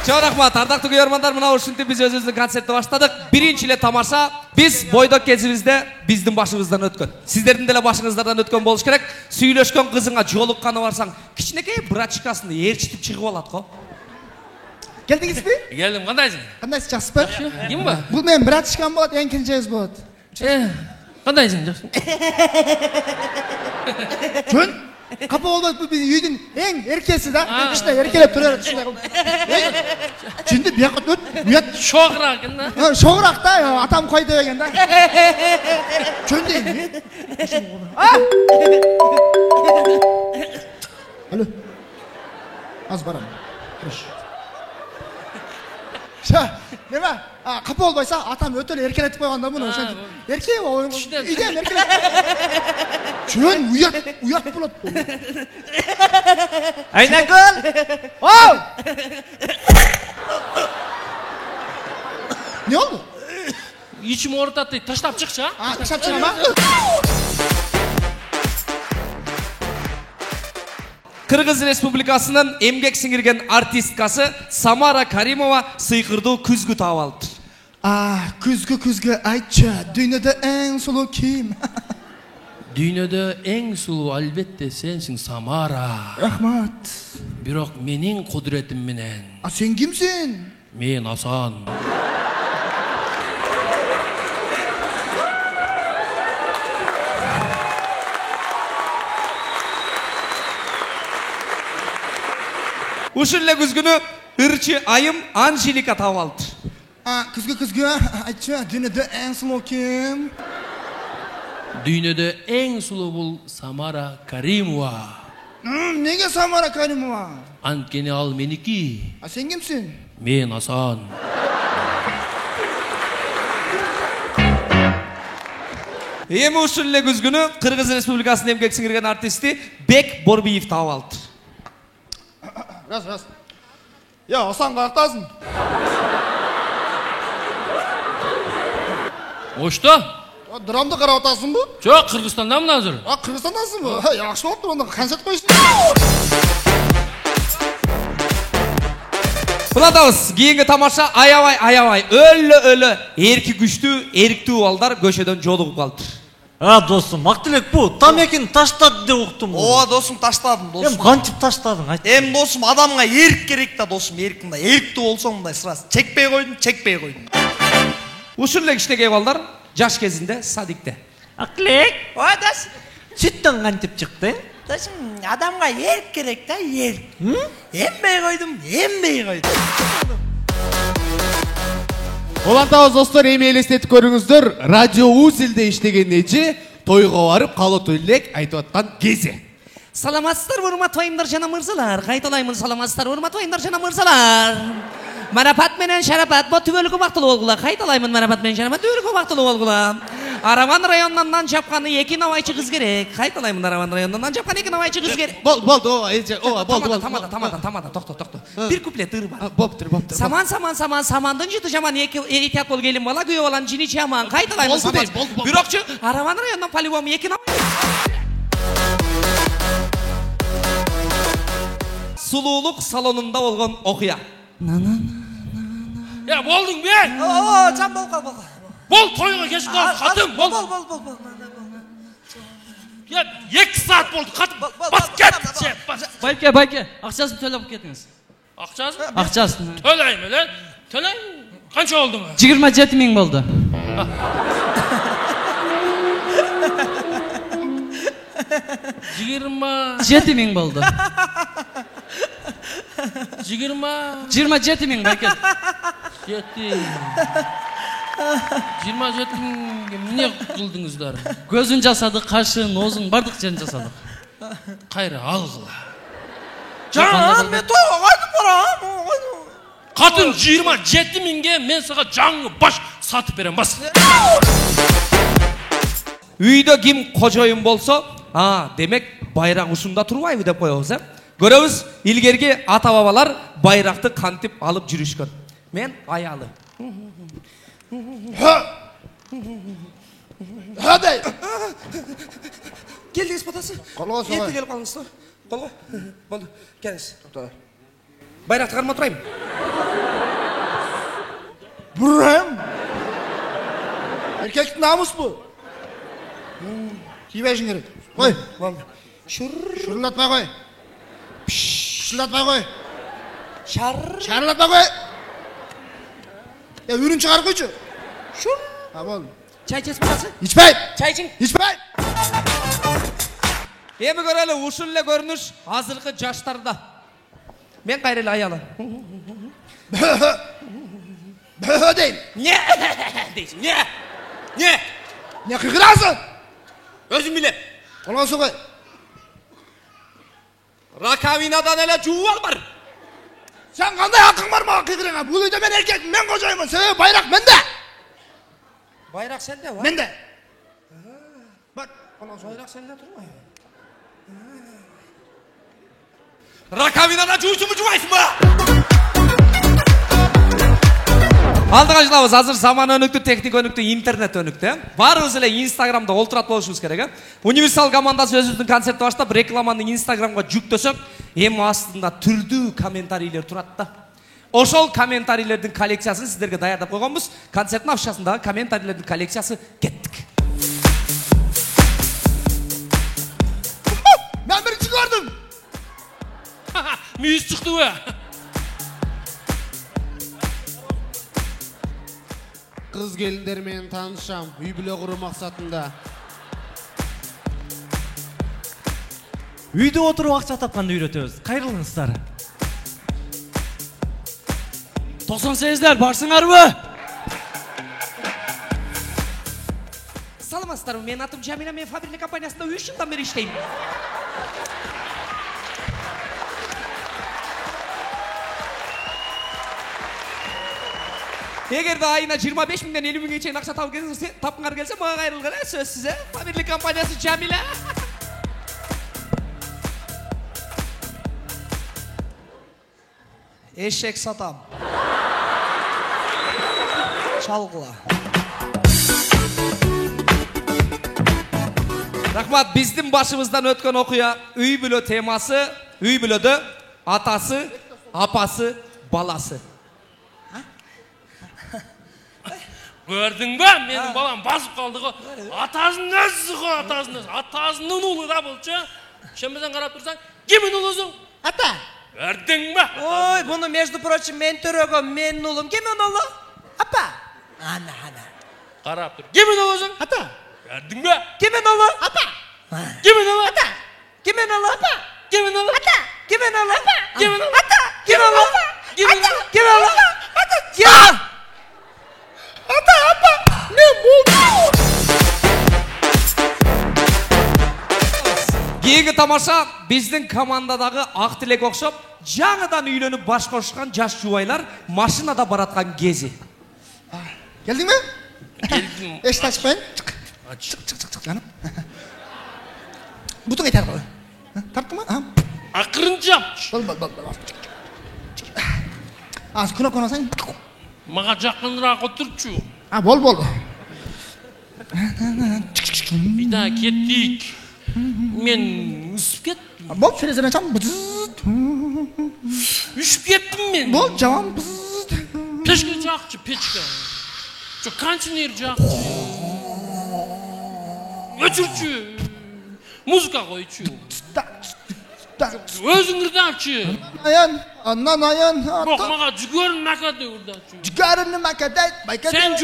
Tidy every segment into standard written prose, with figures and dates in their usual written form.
Çok rahmat, ардактуу көрөрмандар, мына ушинтип биз өзүбүздүн концертти баштадык. Биринчи эле тамаша биз бойдок кезибизде биздин башыбыздан өткөн. Сиздердин деле башыңыздардан өткөн болуш керек. Сүйлөшкөн кызыңа жолукканы барсаң, кичинекей брачкасын ээрчитип чыгып алат го. Келдиңизби? Келдим, кандайсың? Кандайсыз, жакшысызбы? Ким ба? Бул менин братчикам болот, эң кенжеңиз болот. Кандайсың, жакшы? Жөн? Капа болбойт, бул биздин үйдүн эң эркеси да. Ушундай эркелеп турат, ушундай кылып. Чынды бияка өт, уят. Шоғырақ екен да? Шоғырақ да, атам қой деген да. Жөнді. Алло. Az барам. Неме? Қапа болбайса, атам өтөл еркелетіп қойғанда мұны. Ерке ойын. Үйден еркелетіп. Жөн, уят болады. Айнакүл! Оу! Ne oldu? İçim ortadı, taşlap çıkça. Taşlap çık ama. Кыргыз Республикасынын эмгек сиңирген артисткасы Самара Каримова сыйкырдуу күзгү таап алыптыр. Күзгү айтчы, дүйнөдө эң сулуу ким? Дүйнөдө эң сулуу албетте сенсиң, Самара. Рахмат. Бирок менин кудуретим менен. Сен кимсиң? Мен Асан. Ушул эле күзгүнү ырчы айым Анжелика таап алыптыр. Күзгү айтчы, дүйнөдө эң сулуу ким? Дүйнөдө эң сулуу бул Самара Каримова. Неге Самара Каримова? Анткени ал меники. Сен кимсиң? Мен Асан. Эми ушул эле күзгүнү Кыргыз Республикасынын эмгек сиңирген артисти Бек Борбиев таап алыптыр. Раз. Я, Асан каяктасың? Ошто? Драмды карап атасыңбы? Жок, Кыргызстандамын азыр. Кыргызстандасыңбы? Жакшы болуптур, онда концерт коюшсуң. Кулатабыз, кийинки тамаша аябай өлө эрки күчтүү, эриктүү балдар көчөдөн жолугуп калыптыр. Досым, Мактилек бу, тамекин таштады деп уктум. Ооба, досум, таштадым, досум. Кантип таштадың, айт. Досум, адамга эрк керек да, досум, эрк мындай. Эрктүү болсоң мындай сырасы. Чекпей койдум. Ушул эле кичинекей балдар жаш кезинде садикте. Аклек. Ой, досум. Сүттөн кантип чыкты? Досум, адамга эрк керек да, эрк. Эмбей койдум. Олантабыз достор, эми элестетип көрүңүздөр, Радио Узилде иштеген эжи тойго барып калоту элек айтып аткан кези. Саламатсыздар, урматтуу айымдар жана мырзалар. Кайталаймын, саламатсыздар, урматтуу айымдар жана мырзалар. Марапат менен шарапат бо түбөлүккө бактылуу болгула. Кайталаймын, марапат менен шарапат түбөлүккө бактылуу болгула. Араман районунан жапканы 2 навайчы кыз керек. Кайталаймын, Араман районунан жапканы 2 навайчы кыз керек. Болду, эже, болду. Тамада, токто. Бир куплет ырба. Боптур. Самандын жыты жаман, эки бол келин бала, күйөө баланын жини жаман. Кайталаймын, Саман. Бирокчу Араман районунан по-любому 2 навайчы. Сулуулук салонунда болгон окуя. Ya boldun be. Can bol. Bol toyuna geçip kaldı kadın bol. Ya 2 saat boldu kadın. Bas git. Bayke, akçasını төлөп кетиңиz. Akçası? Акчасын. Төлейim öyle. Төлeyim. Kança oldu mu? 27 миң болду. 27 миң болду. 27 миң байке. 27 миңге эмне кылдыңыздар? Көзүн жасадык, кашын, оозун бардык жерин жасадык. Кайра алгыла. Can, мен тойга кайтып барам. Kadın 27 миңге мен сага жаңы баш сатып берем бас. Үйдө ким кожоюн болсо, демек байрақ ушунда турбайбы деп коебуз, Көрөбүз, илгерки ата бабалар байракты кантип алып жүрүшкөн. Мен аялы. Hadi. Келдиңиз батасы? Колго сабай. Эрте келип калдыңыздар. Колго? Болду. Келиңиз. Байракты кармап турайм. Burayım. Erkeklik namus bu. Kiybeşin gerek. Koy. Şırlatma koy. Şırlatma koy. Şarlatma koy. Ya ürün çıkar koycu. Şur. Ha oğlum. Çay içesiz burası. İçmeyin. Çay için. İçmeyin. Emi göreli ушул görünüş hazırkı жаштарда. Men gayreli ayalı. Böhö deyin. Ne? Deysin. Ne? Ne? Ne kıkırasın? Özüm bilem. Koluna su koy. Rakavinadan ele çuval var. Sen kanday hakkın var mı kıkırına? Bu uyda ben erkek, ben kocayımın. Sebebi bayrak bende. Bayrak sende var. Bende. Bak. Bayrak sende durmuyor. Rakavinadan çuğuşumu çuvaysın mı? Алдыгачылабыз азыр заман өнүктү, техник өнүктү, интернет өнүктү. Баарыбыз эле Инстаграмда олтурат болушубуз керек. Универсал командасы өзүбүздүн концертти баштап, рекламаны Инстаграмга жүктөсөк, эми астында түрдүү комментарийлер турат да. Ошол комментарийлердин коллекциясын сиздерге даярдап койгонбуз. Концерттин афишасындагы комментарийлердин коллекциясы кеттик. Ben birinci gördüm. Мүйіз шықты ба? Kız gelinler менен таанышам, үй бүлө куруу максатында. Үйдө отуруп акча тапканды үйрөтөбүз. Кайрылыңыздар. 98'ler барсыңарбы? Саламатсыздарбы, менин атым Жамиля, мен Фаберлик компаниясында 3 жылдан бери иштейм. Эгерде айына 25 миңден 50 миңге чейин акча тапкыңар келсе, мага кайрылган сөз сиз, Фаберлик компаниясы Жамиля. Эшек сатам. Чалгыла. Рахмат, биздин башыбыздан өткөн окуя үй бүлө темасы, үй бүлөдө атасы, апасы, баласы. Gördün mü? Benim balam basıp kaldı. Atasının özü, atasının ulu da bulcu. Şimdi sen karap dursan, kimin ulusun? Ата. Gördün mü? Ой, bunu между прочим мен төрөгөм, менин улум. Кимин улу? Апа. Ана. Karap dur. Kimin ulusun? Ата. Gördün mü? Kimin ulu? Апа. Kimin ulu? Ата. Kimin ulu? Апа. Kimin ulu? Ата. Kimin ulu? Апа. Kimin ulu? Ата. Kimin ulu? Kimin ulu? Kimin ulu? Ата. Ya. Ata, apa? Ne buldu? Кийинки тамаша биздин командадагы ак тилек окшоп, жаңыдан үйлөнүп баш кошкан жаш жубайлар машинада бараткан кези. Geldin mi? Geldim. Eşit açmayın. Çık canım. Buton yeter bana. Tarttı mı? Ha. Akırınca yapmış. Bol. Az kuna sen. Mağa жақынырақ отырчу. Ha bol. Bir daha kettik. Men ısıp kettim. Bol şöyle çam. Üşüp kettim men. Bol cavan. Peşke жақчы, peşke. Şu kançınır жақчы. Öçürçü. Muzika koyçu. Özüngürde açı. Anan ayan. Bak mağa cügörün makade orada açı. Çıkarın makadet. Sen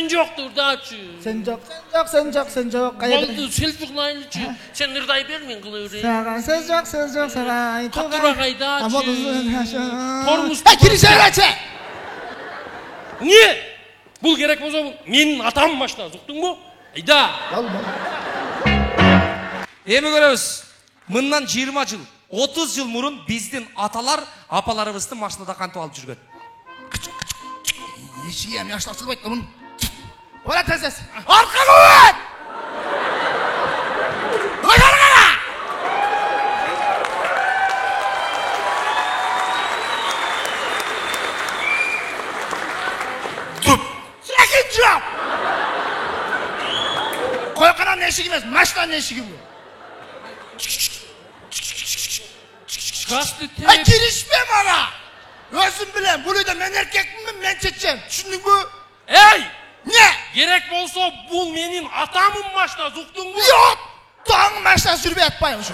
жоқ da orada açı. Sen yok. Oldu selfie açı. Sen nırdayı bermen kılıyor. Söz yok. Saray. Katura kayda açı. Tormus. Ha kirişe açı. Niye? Bul gerek olsa bu. Menin atam başına zuktun mu? Ayda. Эми көрөбүз. Мындан 20 жыл, 30 жыл мурун биздин аталар, апаларыбызды машинада кантип алып жүргөн. Eşiğim yaşlaştırmayın onun. Ola tezes. Arka kuvvet. Arkana. Tut. Sürekli cevap. Koykanan eşiği емес, maçtan eşiği bu. Kaçtı Ha tek. girişme bana. Özüm bilen, bunu da ben erkek miyim, ben çekeceğim. Düşündün mü? Ey! Ne? Gerek bolsa bul menin atamın maşina, zuktun mu? Yok! Dağın maşinası sürüp yatpayım şu.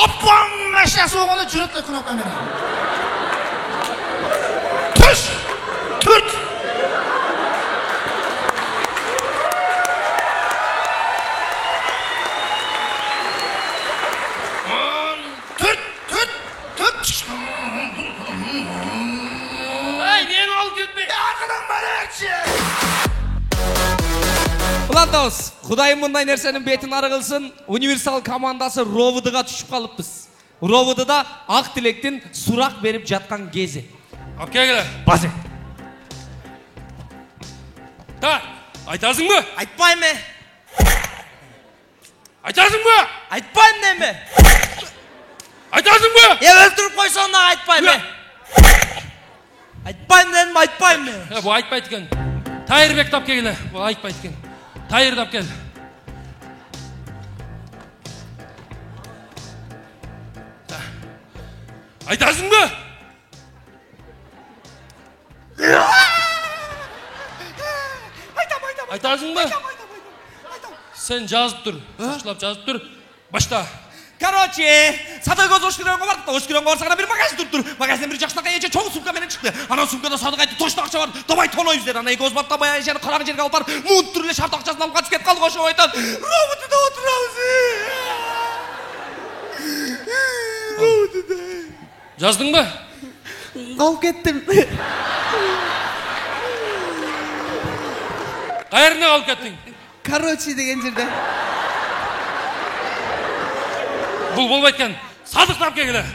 Appan maşinası oğlanı cüretle kınakla beni. Tüş! Türt! Türt! Türt! Türt! Ey, neni al gitme. Arkadan bana ekşi! Ulan dost, Kudayım bunday nersenin betin arı kılsın, Universal komandası Rovud'ga düşüp kalıppız. Rovud'da Ak Dilek'tin surak verip jatkan gezi. Apkaya gele. Bazı. Ta, aytasın mı? Айтпайм мен. Aytasın mı? Айтпайм деме. Aytasın mı? Өлтүрүп койсоң да айтпайм мен. Айтпайм дедим, айтпайм мен. Bu aytpayt ekan. Tayırbek tap gele. Bu aytpayt ekan. Tayır tap gel. Aytasın mı? Aytasın mı? Sen жазып dur. Сақшылап жазып dur. Başla. Короче, Садық өз Ошкүрөңгө барды. Ошкүрөңгө барсаңа бир магазин туруптур. Магазинден бир жакшынакай эже чоң сумка менен чыкты. Анан сумкада Садық айтты, точно акча бар. Давай тонойбуз деді. Анан эки көз баттан баягы эжени караңгы жерге алып барып, муунт эле шарт акчасын алып качып кетип калдык. Ошо айтат. Роботуда отурабыз. Жаздың ба? Калып кеттим. Кайеріне қалып кеттің? Короче деген жерде. Бұл болбайт екен. Садық тап келе.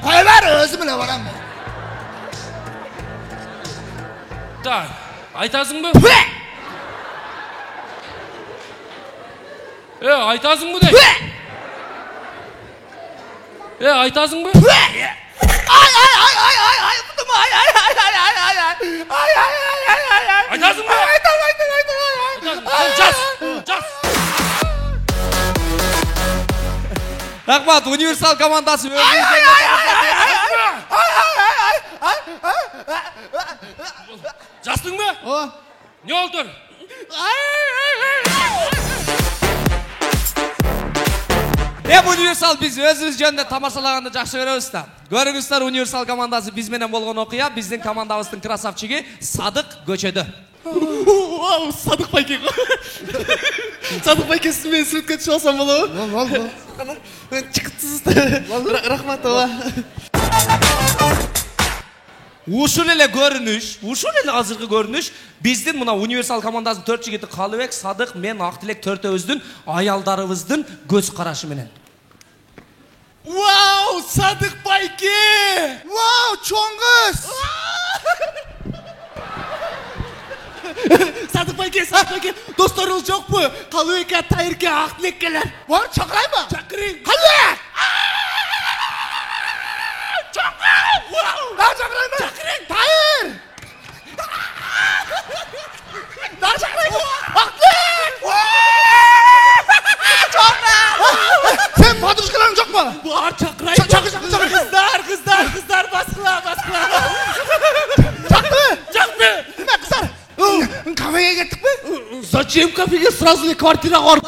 Koy ver özümle varam ben. Так, айтасың ба? Айтасың ба dey? Айтасың ба? Айтасың ба? Жаз. Рахмат, Универсал командасы Жастың ба? Не oldu? Универсал biz өзүбүз жөнүндө тамашалаганды жакшы көрөбүз да. Көрүңүздөр, Универсал командасы биз менен болгон окуя, биздин командабыздын красавчиги Садык көчөдө. Вау, Садық байке. Садық байке сіз мен суретке түсіп алсам болабы? Болды. Чықытсыз. Рахмат ова. Ушул эле көрүнүш, ушул эле азыркы көрүнүш биздин мына Универсал командасынын 4 жигити Калыбек, Садык, мен, Актилек төртөөбүздүн аялдарыбыздын көз карашы менен. Вау, Садық байке. Wow, çoğunuz. Садық байке, достарыңыз жоқ му? Калыбекке, Тайырке, Актилеккелер. Var çakray mı? Чакырың. Kalbek! Daha çakrayım mı? Чакырың. Hayır! Daha çakrayım mı? Aklik! Sen padruşkaların çok mu? Бар чакырайын. Çakır. Kızlar басқыла. Çaktı mı? Жақты! Ne kızlar? Kafeye gittik mi? Зачем кафеге сразу не квартира var?